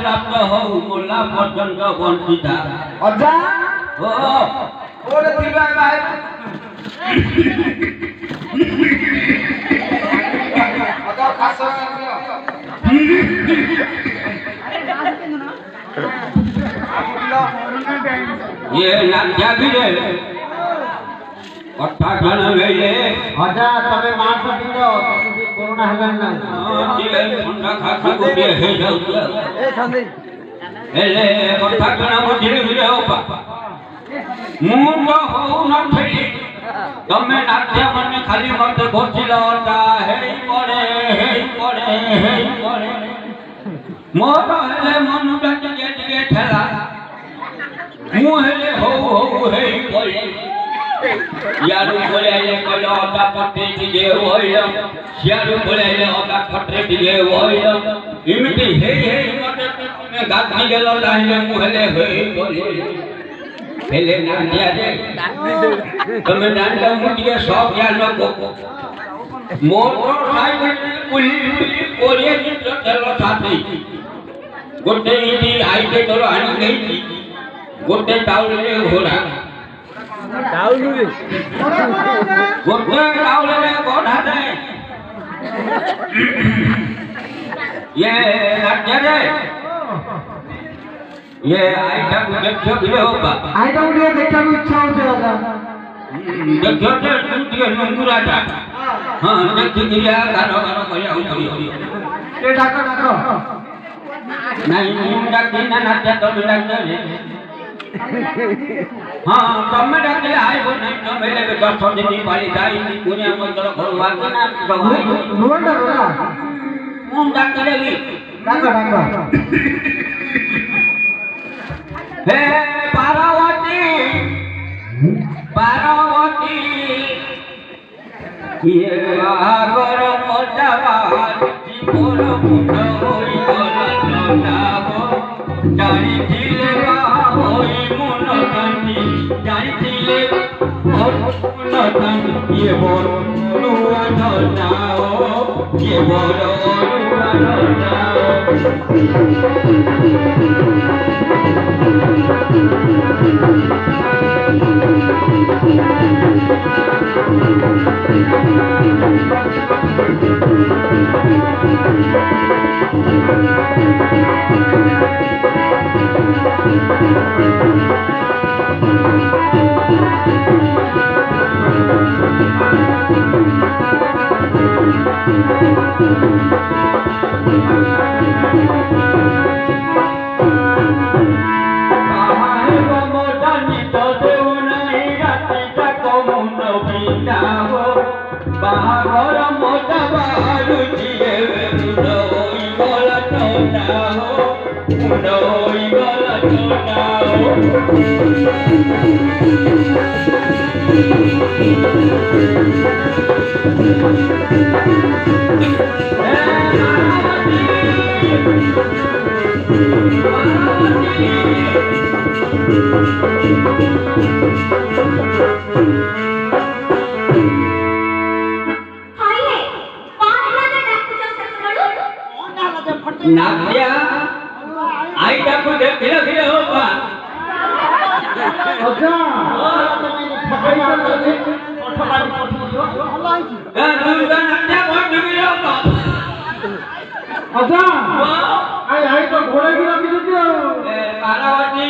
प्राप्त हो मोला पर्यंत वंचिता अजा ओ ओरे दिबा भाई अजा खासा ये नाट्या भी रे कथा जन गए अजा तमे मास दिनो कोरोना हलन ना ये ठंडा खासा गोटे हे जाऊ ए संदीप एले कथा जन को धीरे धीरे हो बापा मुंड हो न थई तमे नाट्या मन खाली मत घोषिला ता हे पड़े मोर हेले मन टिके टिके ठेला मु हेले हो हे पड़े यारू बोलाइले कलो अदा पट्टे दिए होइल यारू बोलाइले अदा पट्टे दिए होइल इमिति हे मते गाथी गेलो लाइले मुहले होई बोले हेले ना दिया दे तमे डांडा मुटिए सब या लोगो मोटर साइकिल पुली कोरिया चित्र चलो साथी गोटे इटी आइते तोरो आनी गई गोटे टाउले घोड़ा डाउलू रे गोटे टाउले घोड़ा दे ये लज्जा दे ये आइटम देखो भी होगा आइटम उड़े देखा भी इच्छा होते दादा देखो तो तुम के नंगुरा जा हां देखि दिया गारो गारो करिया उड़ी ए डाको नहीं मुंडा किना नाट्य तो डाक दे हां तमे डाक आइ हो नहीं तो मेले के 10 दिन पाली जाई पुणे मंदिर घरवा ना प्रभाई नोंडा रोला मुंडा करेगी डाको हे पार्वती ये आगर मोटावा जीवन मुंड होई गला ननाबो जानी दिले होई मन कांदी जानी दिले मन कांदी ये बोल नुआ ननाओ ये बोल नुआ ननाओ बाहर मोटा बाहरु जिए मुंडोई गला टोना हो मुंडोई गला टोना हो नाट्या आइटा को धीरे धीरे होगा अजा दुर्गा नाट्या बहुत धीरे होगा अजा आई तो घोड़े की रखी देती हो पार्वती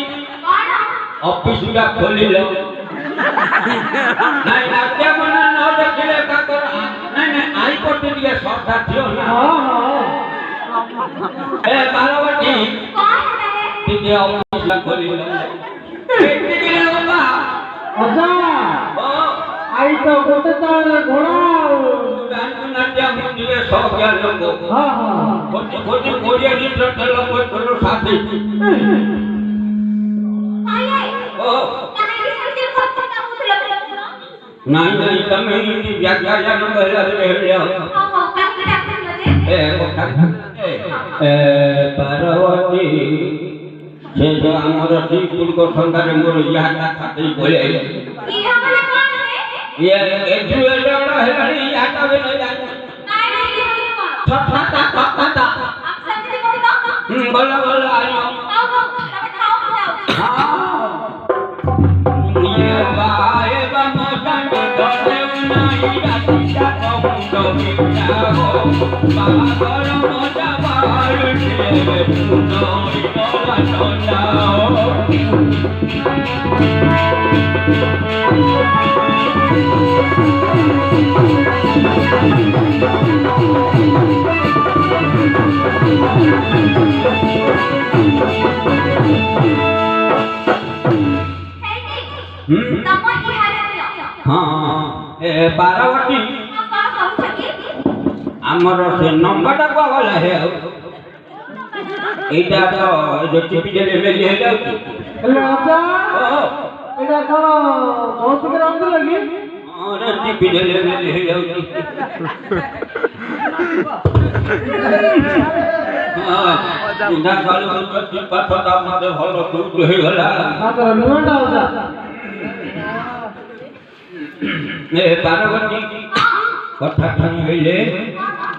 ऑफिस का खोली लो नहीं नाट्य बना न देखले का कर नहीं आई पटे दिए सौदा थियो ना ए बारावती ठीक है ऑफिस ला खोली ठीक है बाबा अच्छा ओ आई तो गोटे तार घोड़ा नाट्य मुझे सौ क्या लोग हां हां खोटी खोटी कोरिया नी ट्रक लोग को साथी ओ नहीं તમે વ્યાખ્યા નંબર લેજો પાર્વતી જે જો ଆମର દીપુર કો સંગારે મોર યાદ ખાતે બોલે ये एजुएलेडा हेलानी યાદ આવે ન યાદ છઠા બોલા બોલા આયો હા ये बाए बमोसा डरे उनाई रातिया कमुंडो मिटाओ बागर मोटा बाल छे नोई नोला नोलाओ हाँ ए बारावती आमर से नंबर टा को वाला है एटा तो जो टिपी देले ले ले हेलो आजा एटा कोन बहुत के रंग लगी अरे टिपी देले ले ले हां इंदा गाली को टिपा छोटा मते हल खूब रही गला हां तो नुंडा आजा ए पार्वती कथा ठान गईले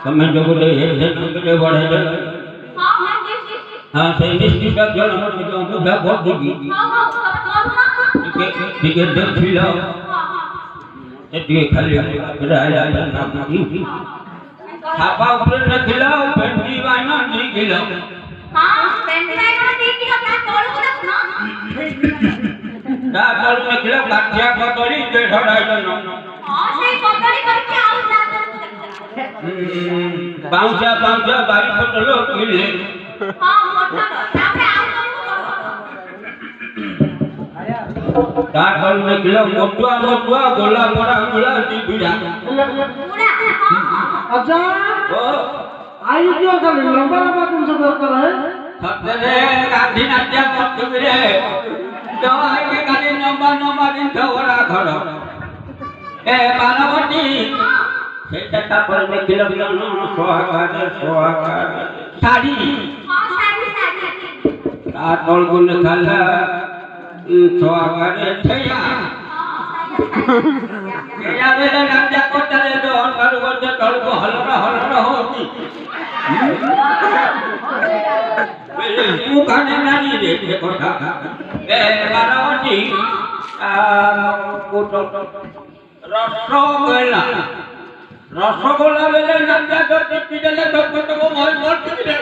तमे जो बोले एक जन के बढ़े दे हां से निष्ठि का जन मत जो बुझा बहुत देगी ठीक है देख लो ये खाली राजा नाम की छापा ऊपर न खिलाओ पेंटी वाना नहीं खिलाओ हां पेंटी वाना नहीं खिलाओ ना तोड़ को ना दाल में खिला गाठिया कटोरी दे छोड़ा जनो हां से कटोरी करके आउ ना पांचा पांचा बारी पटलो किले हां मोटा तापरे आउ दाल में खिला मोटवा मोटवा गोला मोरा गोला दी बिड़ा पूरा हां अच्छा ओ आई क्यों कर लंबा लंबा तुमसे दरकार है सबरे गांधी नाट्य मत रे तो आई के गाली नंबर दिन थोड़ा घर ए बारावती सेटा पर में किलो किलो सोहागा साड़ी हां साड़ी आ तोल गुन खाला सोहागा रे छया या बेले नाट्य को चले दो और तोल को हलरा होती तू खाने नानी रे देखो ए बारावती रसगोल्ला बेले नाट्य तो टिपी देले तो वो मोल मोल टिपी दे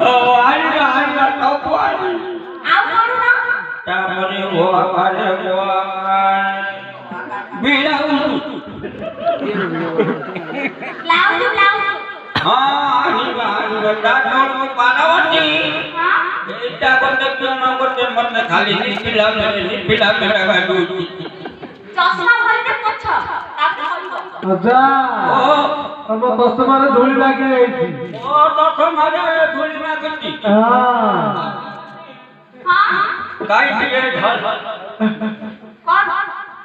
ओ आई टॉप आई आउ करू ना तारे वो आरे वो बिलाऊ लाउ हां आई डाडोल को बारावती हां एटा कोते क्यों न करते मत खाली निपिला मेरा बाबू चश्मा भरते पोछ तापर कहबो अच्छा ओ अब दस मारे धूली लागे आई ओ तो मारे धूली में गती हां हां काई दिए ढल कौन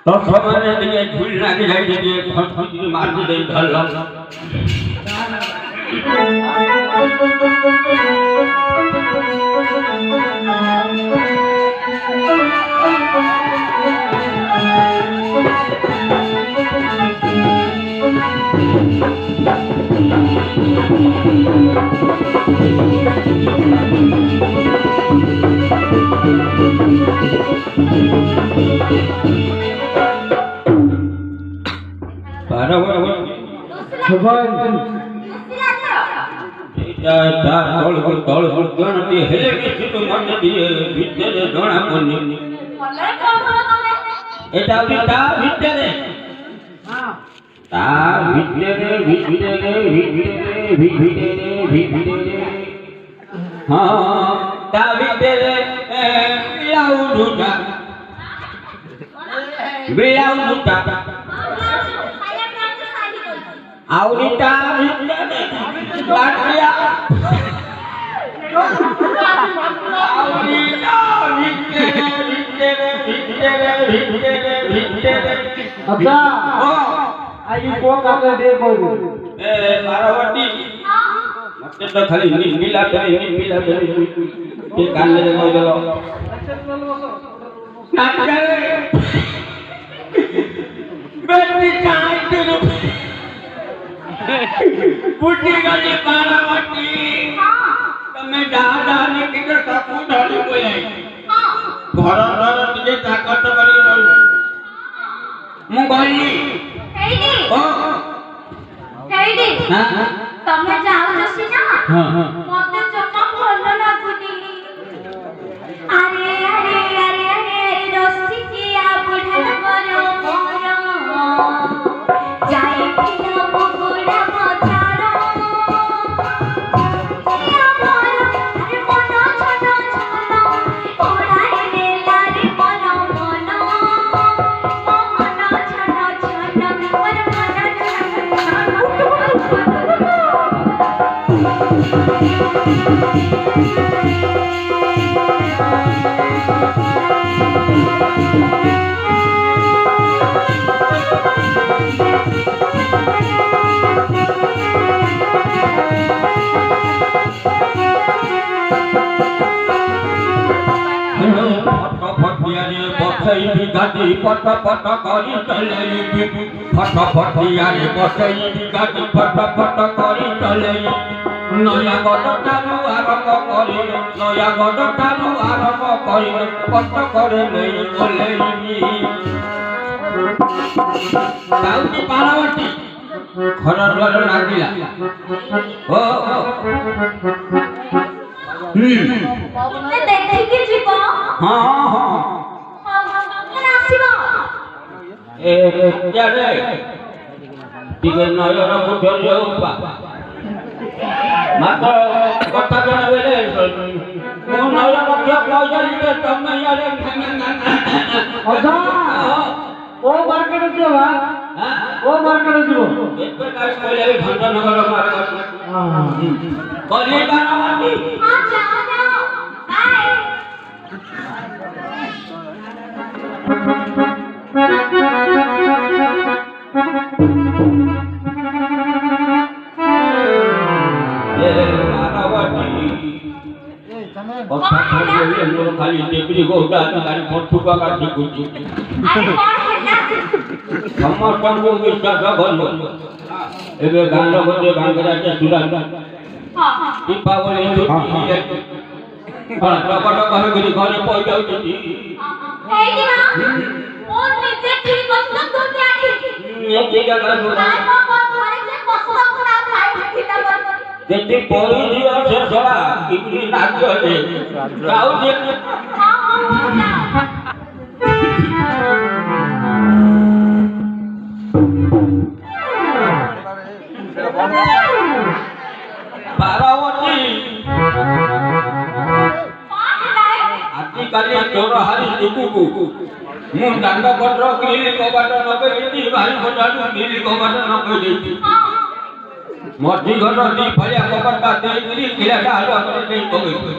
तो हमारे दिए धूल लागे जाई दिए फटफटी मार दे ढल ता तोड़ गणती हेले किसी तो मन दिए भीतर जणा पनी ଭଲରେ କଣ କଣ କଲେ एटा बिता भीतर हां ता भीतर हां ता भीतर बिलाउ लुटा ଖାଇବା ପ୍ରାଣ ସାହି କଲି आवरीता भीतर बाटिया आवरीता भीतर अच्छा ओ आई को काके दे कोई ए मारवटी मते तो खाली नीला के कान में कोई देलो नाटकले बेटी काय तेरो बुद्धि गली मारवटी तमे दादा ने के सापु धरी कोई घर निजे ताकत करी रहू मु गली ହେଇନି ओ ହେଇନି हां ତମେ ଯାଉଛ ସିନା हां हां ମତେ ଜମା ଭଲ ଲାଗୁନି ଆରେ ଆରେ ଆରେ ଆରେ ରସିକିଆ ବୁଢ଼ା ମୋର ମୋର ଯାଇଥିଲ ବୁଗୁଡ଼ା ବଜାର କିଆ ମୋର ଆରେ ମନ ଛନ ଛନ ଓଡ଼ାଇ ନେଲାରେ ମନ ମନ ମୋ ମନ ଛନ ଛନ ମୋର ମନ ଛନ पट पट करी चले फटफटियारे बसई गाड़ी पट पट करी चले नया गडटारू आरंभ करी नया गडटारू आरंभ करी पट करे नहीं बोले जाऊनी पारावटी खरर घर लागिला ओ ତମେ ଦେଖିକି ଯିବ हां हां ତମେ ଆସିବ ए यारे दिगे नयर मुठर जोपा मात्र कथा जण बेले मो नयर मुठर कहजली के तमे यारे अच्छा ओ मार्केट जो बा हां ओ मार्केट जो एक काज कोले भंडनगर मार्केट हां कली बारावती ହଁ ଯାଅ ଯାଅ ବାଏ ए बारावती कथा कहले मोर खाली टेबरी गोडा गाड़ी फटुका काटी गुची ଆରେ କଣ ହେଲା ସମସ୍ତଙ୍କୁ ବିଶ୍ୱାସ ଭଲ ଏବେ ଗାଁର ଗୋଟେ ବାଙ୍ଗରାଟେ ସୁରା ହଁ ହଁ ଦୀପାବଳି ଟକଟ କହିକିରି ଘରେ ପଇଯାଉଛନ୍ତି ହେଇନି ନା ମୁଁ ନିଜେ ଠିକ ଅଛି ତ ତୁ ଏ ଜାଗାରେ ସୁରା ଘରେ ଯେ ପଶୁକୁ ନା ଖାଇ ଠିକ କରି ଯେତେ ପଇଯିବ ସେ ସଳା କିପରି ନାଚରେ ଯାଉଛି ହଁ ହଁ ଯାଅ ବାରାବତୀ ଆଜିକାଲି ଚୋର ହାରି ଦିଗକୁ ମୁଁ ଦାଣ୍ଡ ପଟର କିଲି କବାଟ ଲଗେଇଛି ଭାଇ ପଟାରୁ କିଲି କବାଟ ଲଗେଇଦେଇଛି ମଝି ଘର ଦି ଫଳିଆ କବାଟଟା ଦେଇକିରି କିଲାଟା ହାତରେ ନେଇ ପକେଇଛି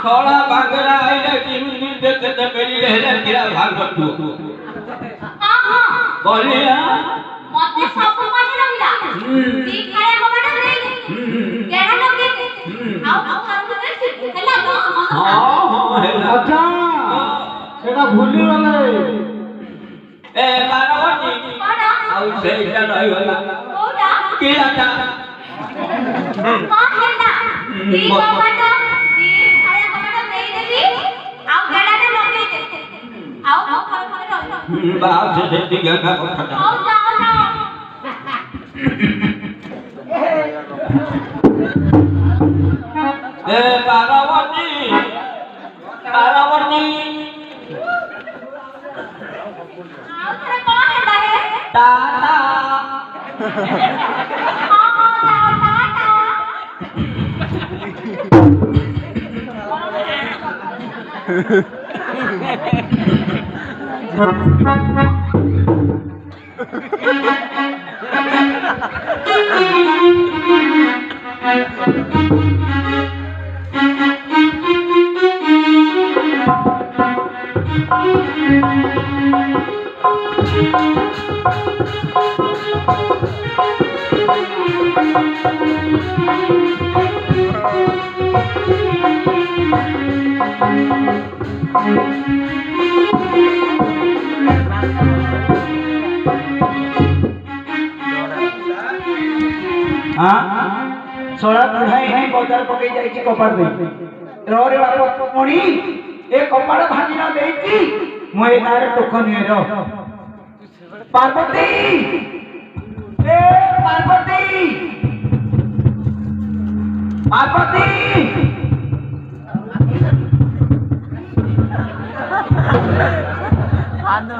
ଶଳା ବାଙ୍ଗରା ଆଇଲେ କେମିତି ଦେଖେ ବେରିଲେ ହେଲେ କିଲା ଭାଗ କରିଥିବ କହିଲା ମତେ ସବୁ ମନେ ରହିଲା ଦି ଖାଇବା କବାଟ ଦେଇଦେ କେଡା ଲଗେଇଦେ ଆଉ କାମ କରିଛି ହେଲା ତ ହଁ ହଁ ହେଲା अच्छा सेटा भूली गले ए बारावती କଣ ଆଉ ସେଇଟା ରହିଗଲା କୋଉଟା କିଲାଟା କଣ ହେଲା ଦି କବାଟ ଦି ଖାଇବା କବାଟ ଦେଇଦେବି ଆଉ କେଡାଟେ ଲଗେଇଦେ ଆଉ ଘରେ ଘରେ ରହିବ ବାଉ ସେ ସେଠି ଗଙ୍ଗା କଥାଟା ଆଉ ଯାଅ ଯାଅ ए पार्वती पार्वती ଆଉ ଥରେ କଣ ହେଲା ହେ टाटा सोळा बुढ़ाई है बजार पकई जाई कपाड़ दे रे बाप पुणी ए कपाड़ भांगिना देई मु ए नारे टोकन हे रो पार्वती ए पार्वती पार्वती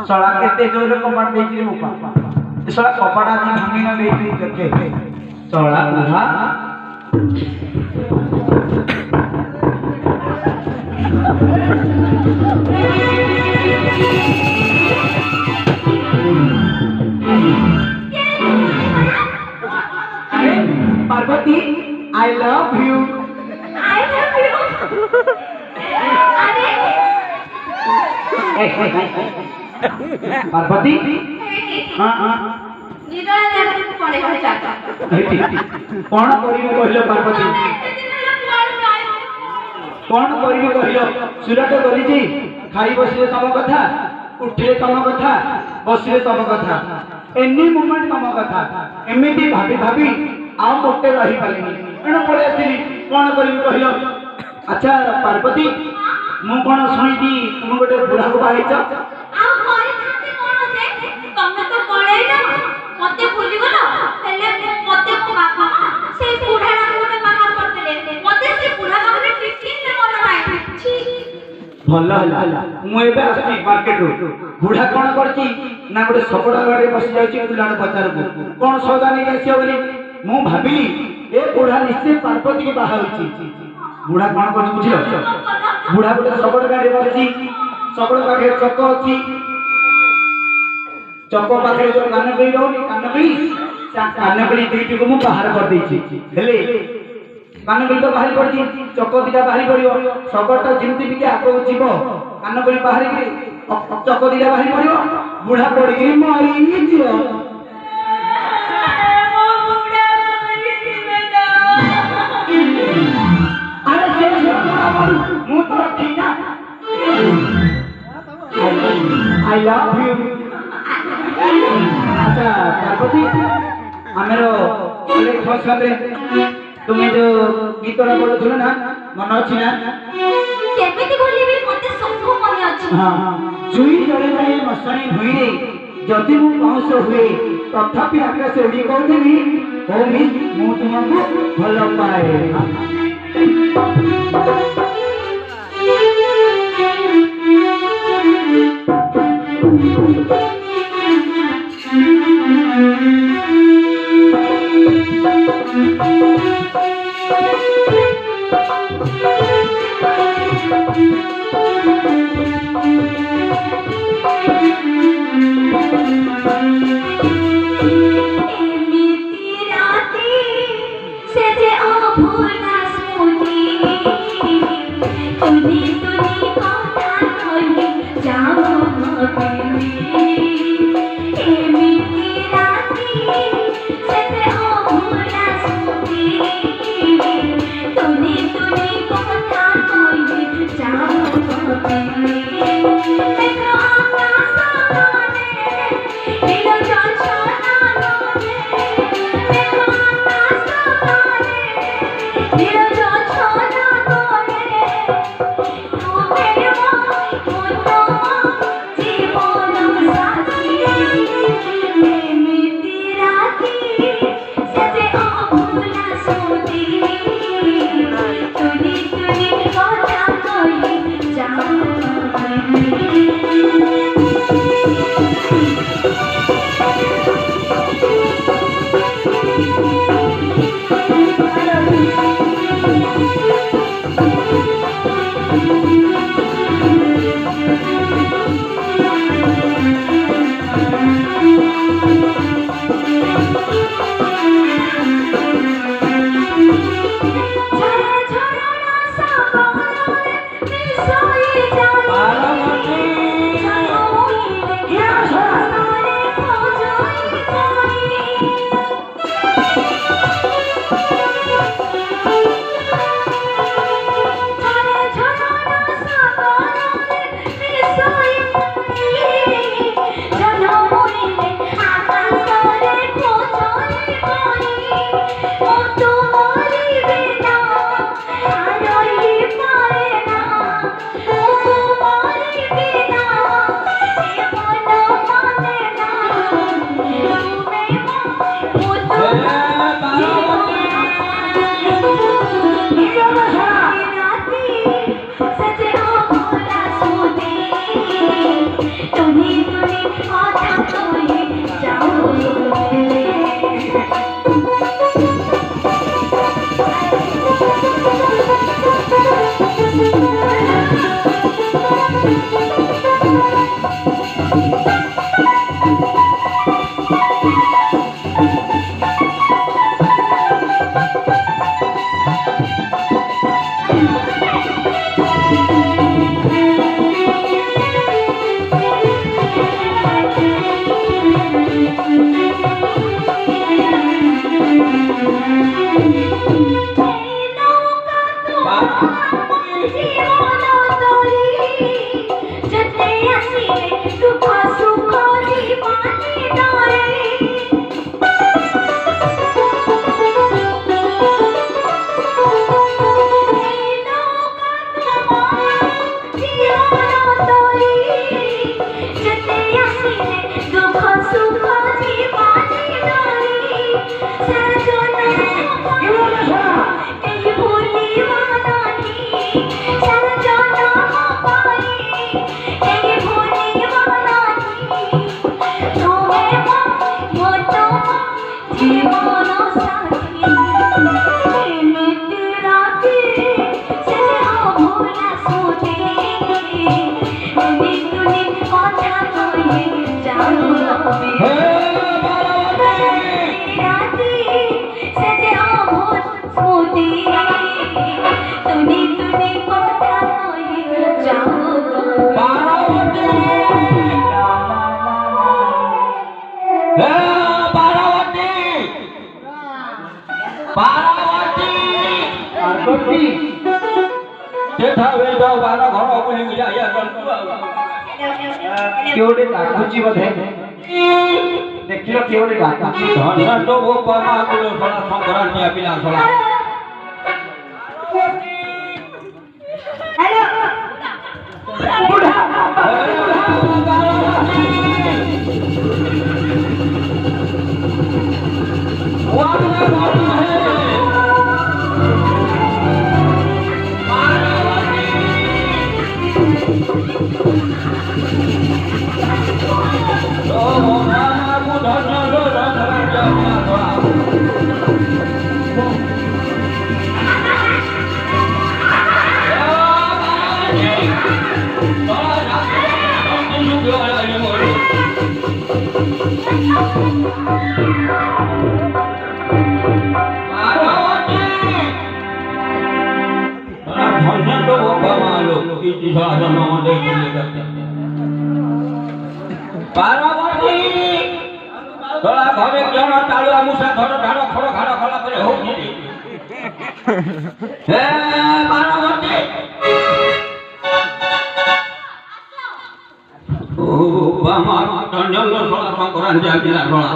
सोळा केते जोर कपाड़ देई रे बापा सोळा कपाड़ा भांगिना देई जके सोळा बुढ़ा Parvati I love you Parvati कौन कहल पार्वती कौन कहल सुरत गली खाई बसिले तम कथा उठिले तम कथा बसिले तम कथा एनी मोमेंट तम कथा एमती भाभी भाभी आउ गोटे रही पारिनी एणु पड़े आसली कौन कहल अच्छा पार्वती मु कौन शुणी तुम गोटे बुढ़ा को बाहर मते भूली गलो हेले मते को बापा से बुढ़ा ना गोटे बाहर करतेले मते से बुढ़ा बाहर 15 से मन नाही छी भल हला मु एबे आसी मार्केट रो बुढ़ा कोन करची ना गोटे सपड़ा गाड़ी बसी जाई पुलाण बजार को कोन सौदा नै आसी बोली मु भाबिली ए बुढ़ा निश्चय पार्वती के बाहा होची बुढ़ा कोन करची बुझिलो बुढ़ा गोटे सपड़ा गाड़ी बसी सपड़ा पाखे चक अछि चको पाखे जो कानकड़ी रहनी कानकड़ी दुईटी को मु बाहर कर देछि हेले कानकड़ी तो बाहर पड़छि चको दिटा बाहर पड़ियो सगरटा जिंति बिके आको जीव कानकड़ी बाहर कि चको दिटा बाहर पड़ियो बुढ़ा पड़ी कि मरी जियो अरे से मु तो ठीक ना आई लव यू अच्छा पार्वती आमेर तुम्हें जो गीतटा बोलुथुल ना मन अच्छी ना केमिति बोलिबी मते सब मन अछि हां जुई जड़े जाए मसणी हुई रे जदि मु पाउस हुए तथापि आकाश उड़ी कहतेबी ओ मिस मु तुमको भल पाए Tuni केवड़े डाकुची बधे देखिलो केवड़े डाकुची धन तो वो पमा गुलो सला संक्रांति अपिला सला हेलो बुढ़ा पार्वती तोला घरे जण ताळुआ मुसा धर ढाड खड़ घाड़ खला करे होउची हे पार्वती ओ बामा तंजल सोला संक्रांति आकिला सोला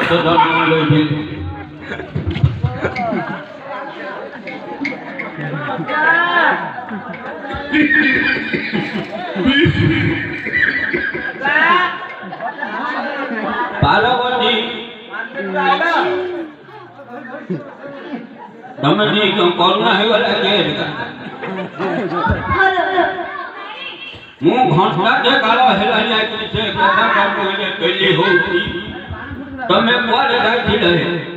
तो धन लई पार्वती તમે જે કોરોના હેવાલા કે હું ઘણતા જે કાળો હેલાની આકરી છે કથા કામ એને કઈલી હોતી તમે કોરે રાખી રહે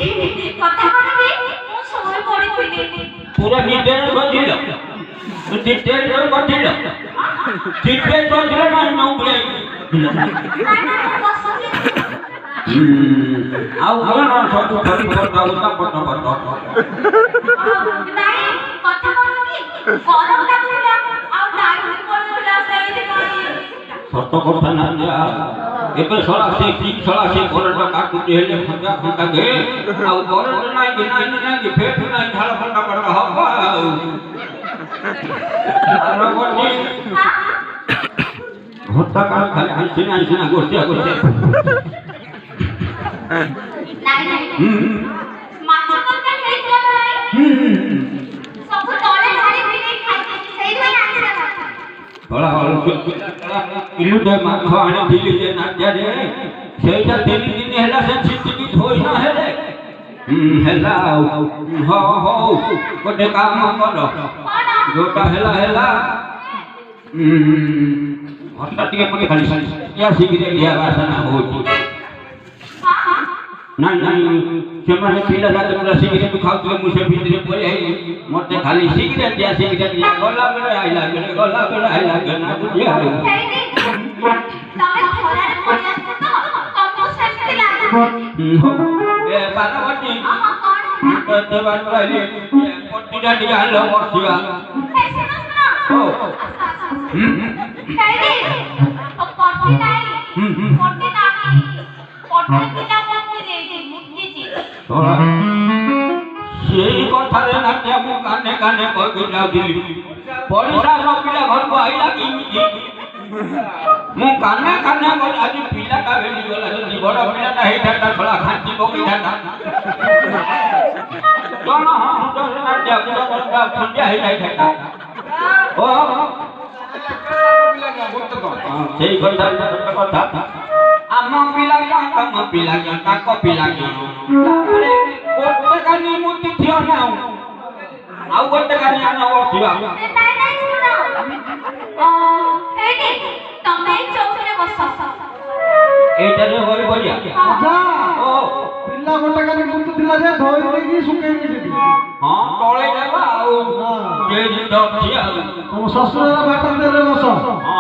नहीं कथा करबे मु समय पड़ी कोई पूरा निदेन बदली लो निदेन रो बदली लो निदेन बदले ना नौबले आउ ना सब थोड़ी बहुत आउता पटो पटो नहीं कथा करबे ଗରମ ଲାଗୁଥିଲା ଆଉ ଟାଇମ ପଡୁଥିଲା ସେଇଥିପାଇଁ ସତ କଥା ନା ଯା ଏବେ ଶଳା ସେ କି ଶଳା ସେ କରେଣ୍ଟ କାଟୁଛି ହେଲେ ଫଙ୍କା ଫଙ୍କା ଦେ ଆଉ କରେଣ୍ଟ ନାହିଁ କି ନାହିଁ ଫେଟ ନାହିଁ ଝାଳ ଫଟା ପଟା ହବ ଆଉ ଘଟା କାଳ ଖାଲି ଆଇସିନା ଗୋଷ୍ଠୀ ନାଇଁ ମାଛ ତରକାରୀ ହେଇଥିଲା ନା ସବୁ ତଳେ ଢାଳି ଦେଇ ଖାଇଥିଲି ସେଇଥିପାଇଁ ଆଣିଥିଲା ଶଳା କିଲୋଟେ ମାଛ ଆଣିଥିଲି ଯେ ନାଟ୍ୟରେ ସେଇଟା 3 ଦିନ ହେଲା ସେ ଛିଟିକି ଧୋଇ ନ ହେଲେ ହେଲା ହଉ ଗୋଟେ କାମ କର ଯୋଉଟା ହେଲା ଘରଟା ଟିକେ ପଟେ ଖାଲି ଆସିକି ବାସନା ହଉଛି ନାଇଁ ସେମାନେ ପିଲା ପୁରା ସିଗରେଟ ଖାଉଥିଲେ ମୁଁ ସେ ଭିତରେ ପଳେଇ ଆଇଲି ମତେ ଖାଲି ସିଗରେଟ ଦିଆ ଗଲା ବେଳେ ଆଇଲା ବେଳେ ନା ବୁଝିଆ ତମେ ଖରାରେ ପଡି ଆସିଛ ତ ତମକୁ ସେମିତି ଲାଗୁଛି ଏ ବାରବାଟୀ କେତେ ବାଟ ଆଇଲି ପଟିଟା ଟିକେ ଆଣିଲ ବସିବା ସେଇ କଥାରେ ନାଟ୍ୟା ମୁଁ କାନେ କହିକି ଯାଉଥିଲି ପଡ଼ିଶାର ପିଲା ଘରକୁ ଆଇଲା କେମିତି ମୁଁ କାନେ ଗଲି ଆଜି ପିଲାଟା ଭେଳିଗଲା ଯଦି ବଡ଼ ପିଲାଟା ହେଇଥାନ୍ତା ଶଳା ଖାଞ୍ଚି ପକେଇଥାନ୍ତା ସନ୍ଧ୍ୟା ହେଇଯାଇଥାନ୍ତା ସେଇ କଥା ଆମ ପିଲା ତମ ପିଲା ତାଙ୍କ ପିଲା ତାପରେ ଗୋଟେ କାନି ମୁଁ ତିଥି ଅନାଉ ଆଉ ଗୋଟେ କାନି ଆଣ ବସିବା ଏଇଟାରେ ବଳି ବଳିଆ ପିଲା ଗୋଟେ କାନି ବୁଲୁଥିଲା ଯେ ଧୋଇ ଦେଇକି ଶୁଖେଇ ଦେଇଛି ହଁ ତଳେ ଦେବା ଆଉ ଯେ ଜିନିଷ ଅଛି ଆଉ ତମ ଶ୍ୱଶୁରର ବାଟ ଦେଲେ ବସ ହଁ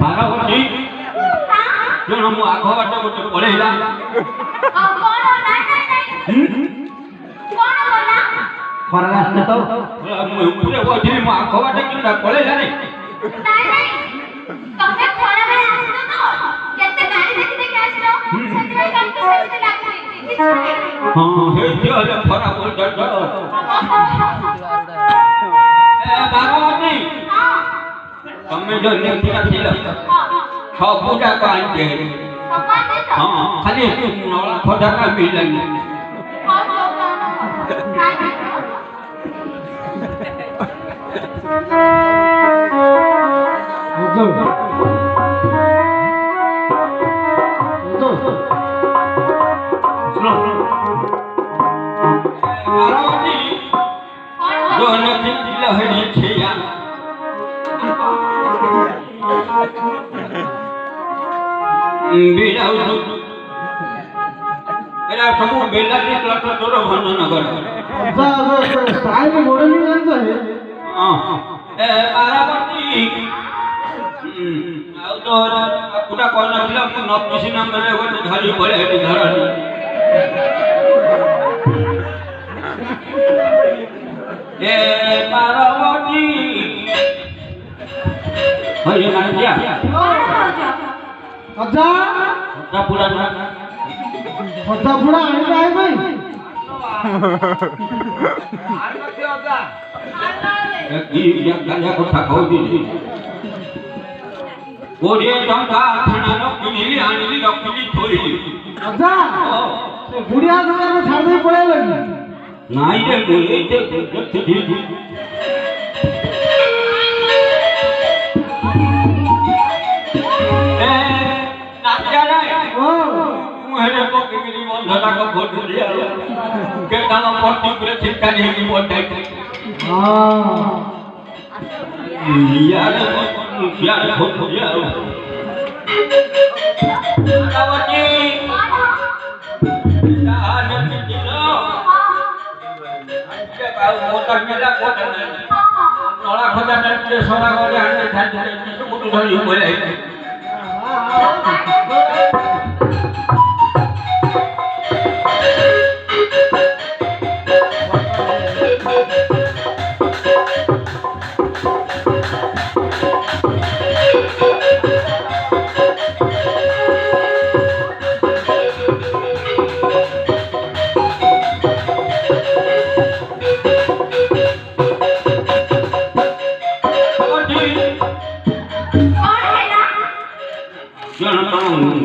ବାରବାଟୀ ଜଣ ମୁଁ ଆଗ ବାଟ ଗୋଟେ ପଳେଇଲା ଖରା ଆସିଲେ ତ ମୁଁ ଉପରେ ବସିଲି ମୁଁ ଆଗ ବାଟ କେଉଁଟା ପଳେଇଲା ରେ ହଁ ହେଇଛି ହେଲେ ଖରା ବାରବାଟୀ ତମେ ଯୋଉ ନେତିକା ଥିଲ ସବୁଯାକ ଆଣିଛେ ହଁ ଖାଲି ନଳା ଖୋଜାଟା ମିଳିଲାନି ବାରବାଟୀ ଯୋଉ ନେତିକା ହେଡ଼ି ଛିয়া এরা সব বেলাটি ক্লাস তোর ভঞ্জনগর টাইম মডেলিং জানতো এ বারাবতী ଆଉ ତ ପୁରା କହିନଥିଲା ମୁଁ 29 ନମ୍ବରରେ ଗୋଟେ ଧରି ପଳେଇ ଏଠି ଧରଣି ଏ ବାରାବତୀ ହଇ ନା ଯା ଅଜା ପୁରା ଅଜା ପୁରା ଆଣିଲେ ଆଇ ଭାଇ କଥା କହୁଥିଲି 20 ଟଙ୍କା ଆଠଣାର କିଣିଲି ଆଣିଲି ରଖିଲି ଥୋଇଲି ଅଜା ସେ ବୁଢିଆ ଦୋକାନ ଛାଡ଼ି ଦେଇ ପଳେଇଲେ ନାଇଁ ରେ ମୁଁ ଏଇଠି ଦେଖିଥିଲି मुहरे पकड़ी बंधना को फोटो लिया के नाम पट्टी पूरे चिंता नहीं की बोलते हां यार फोटो लिया Barabati Tahan dilo. Anje kau motor mela kota na. Nolak kota na dia sola kali ane than itu kudu dhari boleh.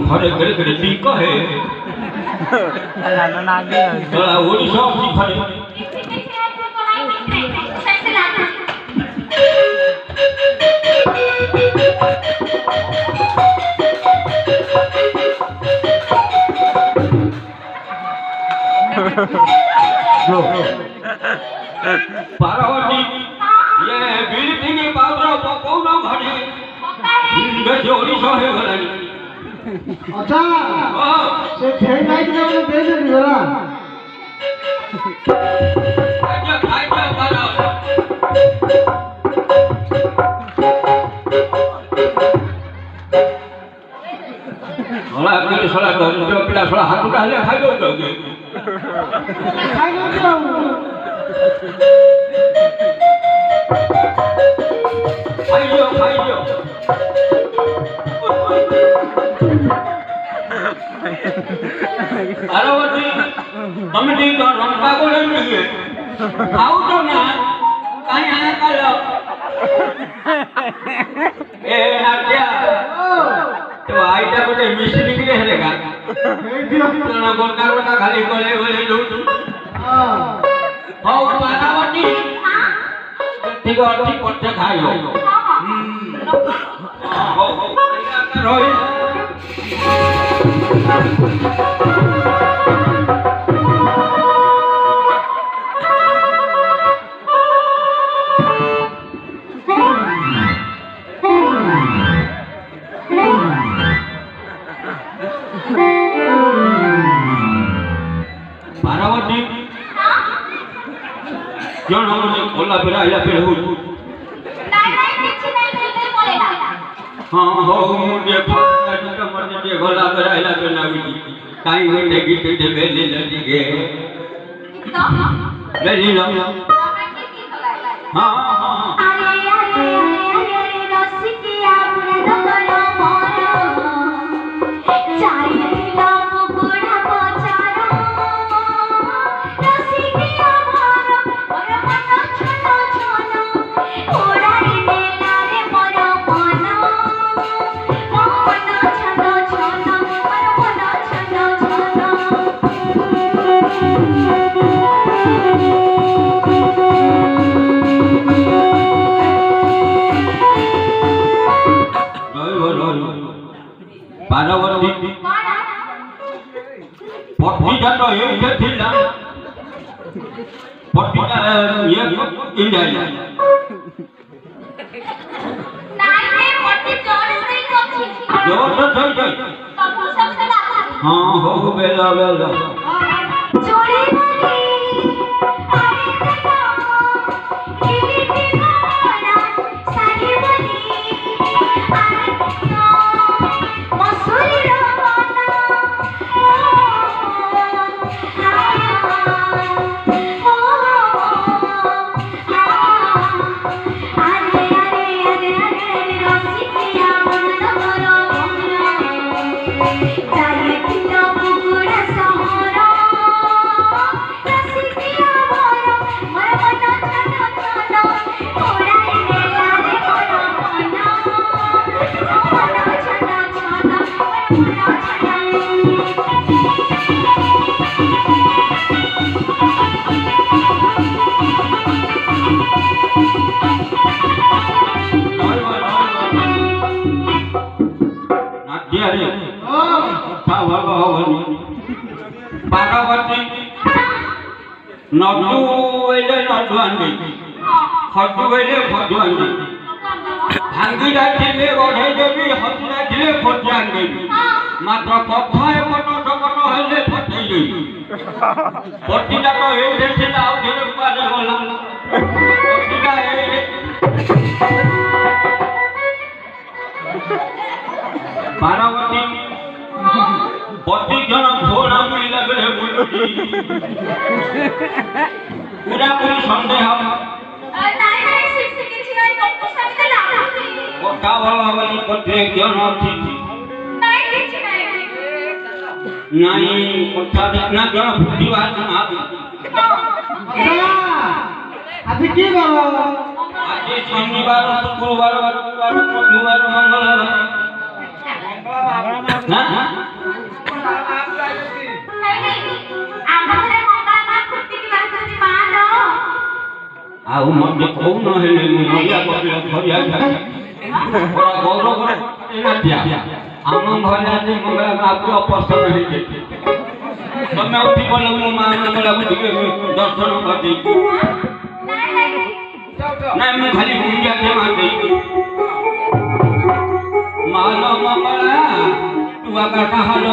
घरे घरे घरे दी कहे थोड़ा ओडी सब दी घरे पार्वती ये बिल्डिंग के पाउडर पकोना घरे गजोड़ी सहे गलानी अच्छा से फेर लाइट ना उन्हें दे दे दिया आजा बाला होला अपने सोला जो पिला सोला हाथ उठा ले खाई दो दोगे खाई दो खाइयो पार्वती તમે દી તો રંકા બોલે નહી આવ તો ના કાઈ આયા કાલો એ નાટ્યા તો આઈટા કોને મિશ્રી કે હેલેગા તો ગોલકા ગોલકા ખાલી બોલે બોલે લૂટ હાઉ પાર્વતી ঠিক অতি করতে খাইও হো রই पार्वती क्यों ना मुझे बोला फिर आया फिर हो नहीं किसी नहीं मिलते बोलेगा हाँ हो मुझे फाटा जिसका मर्जी के गोला फिर आया फिर ना भी काई हुई नहीं की ते बेली लगी गे बेली लो हाँ हाँ अरे रसिकिया पुराना बड़ा मोरा चाहिए दिला मुकुड़ा पचारा रसिकिया मोरा और मना छोटा छोटा उड़ाई देला रे मोरा मना मना छोटा छोटा और मना छोटा छोटा पार्वती पट्टी जातो ये थिला पट्टी ये इंडिया नहीं है पट्टी जोर से ही होती जोर से सही सब सबसे लागा हाँ हो बेला बेला जोड़ी वाली अरे देखो किली दीवाना सारी वाली अरे मसूरी रवाना अरे रसिकिया मन मोरा चाहिए किलो बुगुड़ा सहरा रसिकिया मोरा मोर मन छाना छाना उड़ाई देला रे मोरा मना मन छाना छाना मोर मन छाना नाट्या रे पार्वती नटू वेले नटवानी खटू वेले खटवानी भांगी राखिले गढ़े देवी हतुरा दिले फटियान देवी মাত্র কথায় কোনো সকনো হইলে ফটেই যাই ফটিটা তো এই দেশে যাও ধীরে পারে বললাম ফটিটা এই পার্বতী প্রত্যেক জন ঘোড়া মিলে গেলে বলছি পুরাপুরি সন্দেহ কথা বলা বলি প্রত্যেক জন অতিথি নাই কথা দেখনা জন ফুটিবার না আজ কি করো আজ শনিবার শুক্রবার রবিবার বুধবার মঙ্গলবার হ্যাঁ ଆଉ ମତେ କହୁନ ହେଲେ ମୁଁ ନଡ଼ିଆ ପକେଇଲେ ଘରିଆ ବଡ଼ ଗୌରବ ଆମ ଘରେ ଆଜି ମଙ୍ଗଳା ମାକୁ ଅପସର ହେଇଯାଇଛି ତମେ ଉଠି ଗଲେ ମୋ ମା ମଙ୍ଗଳାକୁ ଟିକେ ଦର୍ଶନ କରିଦେଇଛି ନାଇଁ ମୁଁ ଖାଲି ଗୁଞ୍ଜାଟେ ମାରିଦେଇଛି ମାଲ ମଙ୍ଗଳା ତୁ ଆକା କାହାର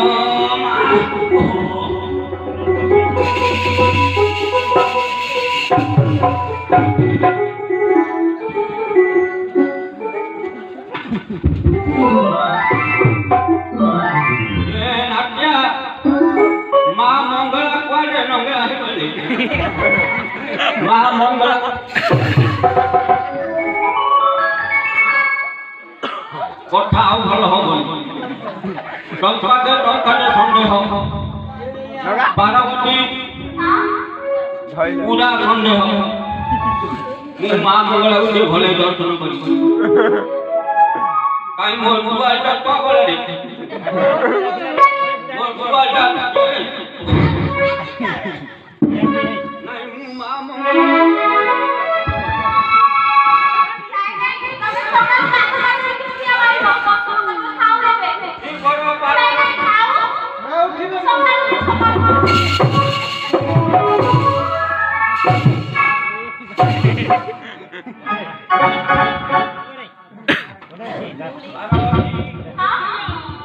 মা মঙ্গলা কুয়াড়ে নঙ্গলা হয়ে মা মঙ্গলা কথা ଆଉ ଭଲ ହବନି ଟଙ୍କାଟେ ସନ୍ଦେହ ବାରବତୀ ପୁରା ସନ୍ଦେହ ମୁଁ ମା ମଙ୍ଗଳାକୁ ଟିକେ ଭଲ ଦର୍ଶନ କରିବି କାହିଁ ମୋ ମୋବାଇଲଟା ପାଗଳରେ ମୋ ମୋବାଇଲଟା ନାଇଁ ମୁଁ ମା ମଙ୍ଗଳା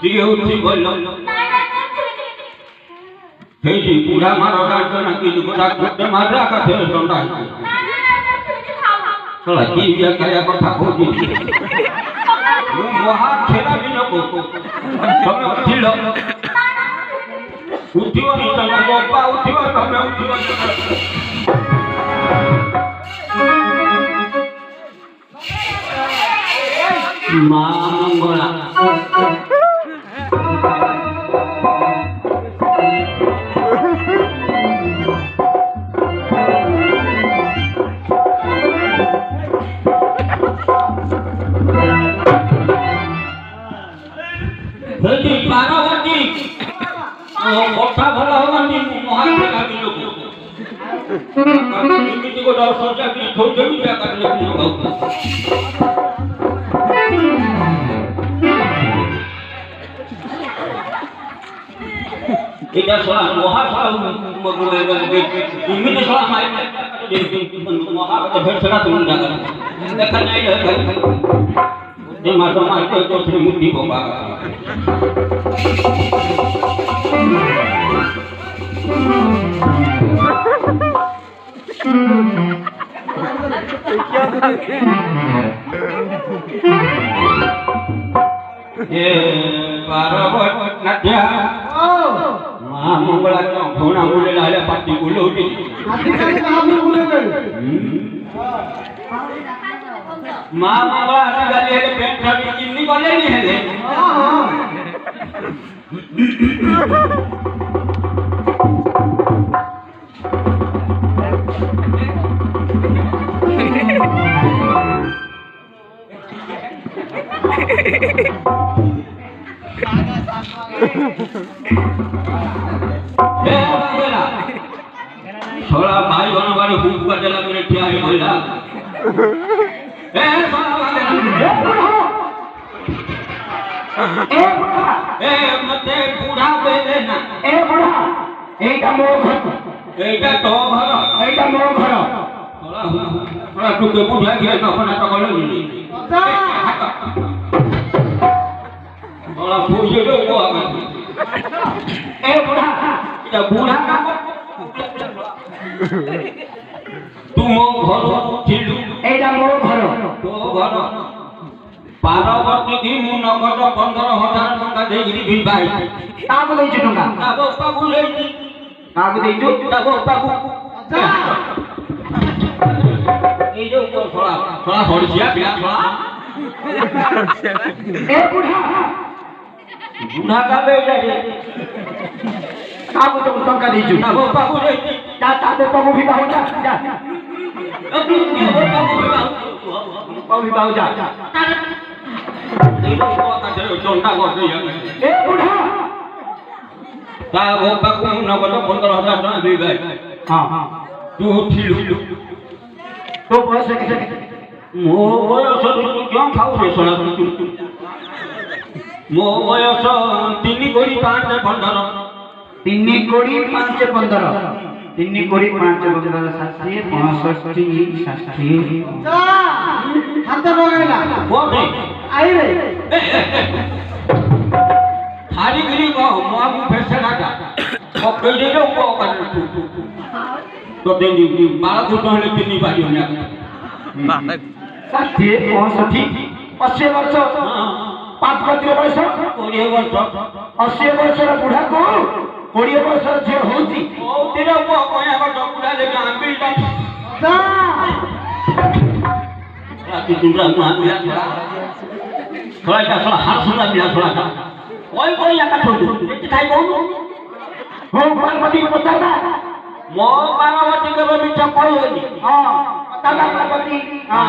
ଟିକେ ଉଠି ଗଲ ହେଇଟି ବୁଢା ମାର ଗାଡ ନା କି ଗୋଟା ଗୋଟେ ମାରା କାଠେ ଦଣ୍ଡା ଶଳା କି ବିଆ କରିବା କଥା କହୁଛି ମୁଁ ମହା ଖେଳା ବି ଲୋକ ତମେ ଉଠିଲ ଉଠିବନି ତମେ ବାପା ଉଠିବ ତମେ ଉଠିବ ମା ମଙ୍ଗଳା ପାର୍ବତୀ କଥା ଭଲ ହବନି ମହାତ୍ମା ଲୋକ ଏମିତି ଗୋଟେ ଅସଂଖ୍ୟା କିଛି ଥୋଇଦେବି এটা শোনা মহাশয় এমনি শোনা মহাশয় ভেটছেনা তুমি দেখা নাই যে মাসে মাইকে তো মুক্তি বাবা पार्वती माँ मंगला घोड़ा बोले लाले पार्टी बोले उठी माँ मंगला आजिकाली हेले पेंट शर्ट किन्नी गले नहीं हेले थोड़ा भाई बनो वाले भूख का जला मेरे क्या है बोला मते बूढ़ा बेले ना बुढ़ा एटा मो घर एटा तो घर एटा मो घर थोड़ा तू के बुढ़ा के ना अपना तो बोलो थोड़ा पूछे तो वो ए बुढ़ा এটা বুড়া কাম তুম ঘর ছিলু এইটা মোর ঘর তো ঘর পারবর্তী দিন নগদ 15,000 টাকা দেইরি বিবাই কাকু দেইଛୁ ଟଙ୍କା তা বাবু লেইছি কাকু দেইଛୁ তা বাবু এই যে ছড়া ছড়া হড়ছিয়া বিয়া ছড়া ए बुढ़ा বুড়া কাবে যাই काकू तो टଙ୍କା देइछु তা বাবু লেইছি जा ताते पगु भी बाहु जा जा पगु भी बाहु जा এই যে কথা জনটা করতে ए बुढ़ा তা বাবু নগদ 15,000 টাকা বিবাই हां हां तू ছিলু तो बस कैसे ମୋ ବୟସ ତୁ କ'ଣ ଖାଉଛୁ ଶଳା ମୋ ବୟସ 3 କୋଡ଼ି 5 15 ତିନି କୋଡ଼ି 5 15 ତିନି କୋଡ଼ି 5 15 60 65 60 ହାତ ଲଗାଇଲା କୋଠି ଆଇ ରେ ଖାଲି ଗିରି କହ ମୋ ଆମକୁ ଫେସେଡାଟା ପକେଇ ଦେଇଲେ ଉପ କରେ ତ ଦେନି ବାଳ ଦୁଟ ହେଲେ ତିନି ପାରିବନି 60 65 80 ବର୍ଷ पाँच गतिर बयस 20 ବର୍ଷ 80 ବର୍ଷର ବୁଢ଼ାକୁ 20 ବର୍ଷର ଝିଅ ହଉଛି କୋଉଥିରେ ପୁଅ କହିବା କଥା ପୁରା ଯେ ଆମ୍ବିଟା ରାତି ଦୁରା ମୁଁ ଆମ୍ବିଲା ଛଡ଼ା ଛଡ଼ାଟା ଛଡ଼ା ହାସୁନା ପିଲା ଛଡ଼ାଟା କହି ଏକା ଠୋଠୁ ଏଠି ଖାଇ କହୁନୁ ହଁ ପାର୍ବତୀ ପଚାରବା ମୋ ପାର୍ବତୀ କେବେ ମିଛ କହିବନି ହଁ ପଚାରବା ପାର୍ବତୀ ହଁ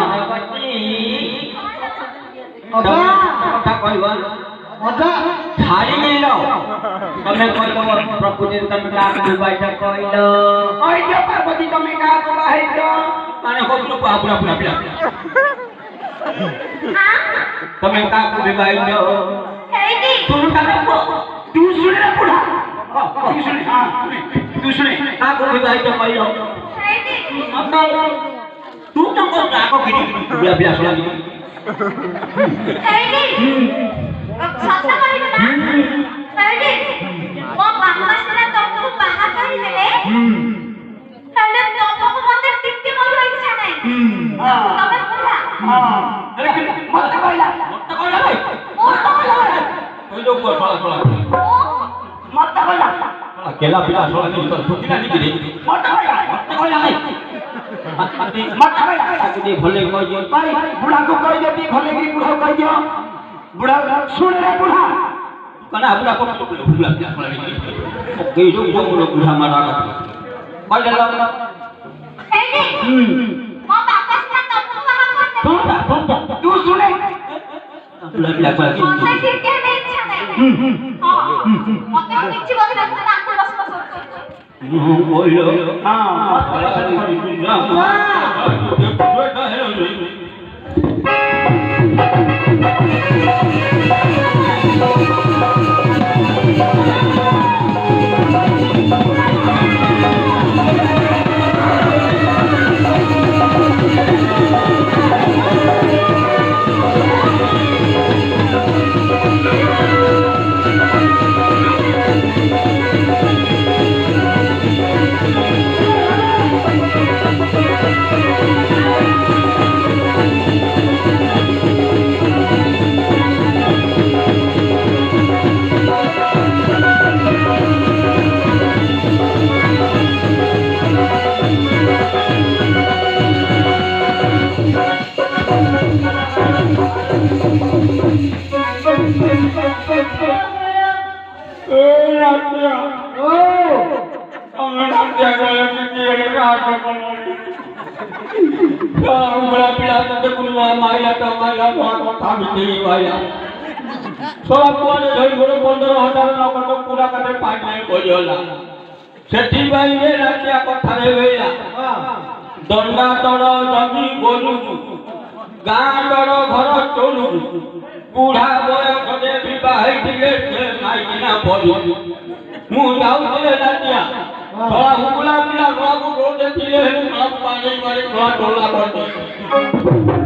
କଥା କହିବ ଛାଡ଼ି ମିଳିଲ ତମେ କହିଲ ପ୍ରକୃତିରେ ତମେ କାହାକୁ ବିବାହିତ କହିଲ କହିଦିଅ ପାର୍ବତୀ ତମେ କାହାକୁ ବାହାଇଛ ମାନେ କହୁଥିଲ ପୁରା ପୁରା ପୁରା ପିଲା ତମେ କାହାକୁ ବିବାହିତ ହେଇଟି ଶୁଣୁ ତାଙ୍କ ପୁଅ ତୁ ଶୁଣିଲେ ବୁଢ଼ା ତୁ ଶୁଣି ହଁ ତୁ ଶୁଣି କାହାକୁ ବିବାହିତ କହିଲ ହେଇଟି ତୁ ତାଙ୍କ ରାଗ କିଣି ପିଲା ପିଲା ଶୁଣା ହେଇଟି ସତ କହିଲ ନା ହେଇଟି ମୋ ବାପା ସିନା ତମକୁ ବାହା କରିଦେଲେ ହେଲେ ତମକୁ ମତେ ଟିକେ ମୋର ଇଚ୍ଛା ନାହିଁ ତମେ ବୁଢ଼ା ମତେ କହିଲା ମତେ କହିଲା ଭାଇ ମତେ କହିଲା କହିଲ ପୁଅ ଶଳା ଶଳା ମତେ କହିଲା କେଲା ପିଲା ଶଳା ନି ତ ଶୁକିଲା ନି କିରେ ମତେ କହିଲା ନାଇଁ ମତେ କହିଲା ତାକୁ ଟିକେ ଭଲେ କହିଦିଅ ଭାଇ ବୁଢ଼ାକୁ କହିଦିଅ ଟିକେ ଭଲ କି ବୁଢ଼ାକୁ କହିଦିଅ ବୁଢ଼ା ଶୁଣିଲେ ବୁଢ଼ା କାନା ବୁଢ଼ା କୋନ ଭୁଲା ପିଲା ଶଳା ନି କେଇ ଯୋ ଯୋ ବୁଢ଼ା ମାରା କହିଲା ହେଇଟି ମୋ ବାପା ସିନା ତମକୁ ବାହା କରିଦେଲେ ତୁ ଶୁଣେ ବୁଢ଼ା ପିଲା ଶଳା ମତେ ଟିକେ ବି ଇଚ୍ଛା ନାହିଁ ହଁ ମତେ ଆଉ କିଛି ବସିଲା ତୁ ଆଙ୍କୁ ବସ ବସ ମୁଁ କହିଲ ହଁ बुढ़ा पिला तो कुलवा माइला तो माइला कथा बितेई वाया सब कोने धरि गोरे 15,000 नकद पूरा करे पाइ नाही बोलिला सेठी भाई रे रातिया कथा रे वेला दंडा तड़ जमी बोलू गाँ तड़ घर चलू बुढ़ा बयस दे विवाह दिले से माइना बोलू मु जाउले रातिया थोड़ा हुकुला पिला को रोज देखिले सब पानी मारे थोड़ा टोला कर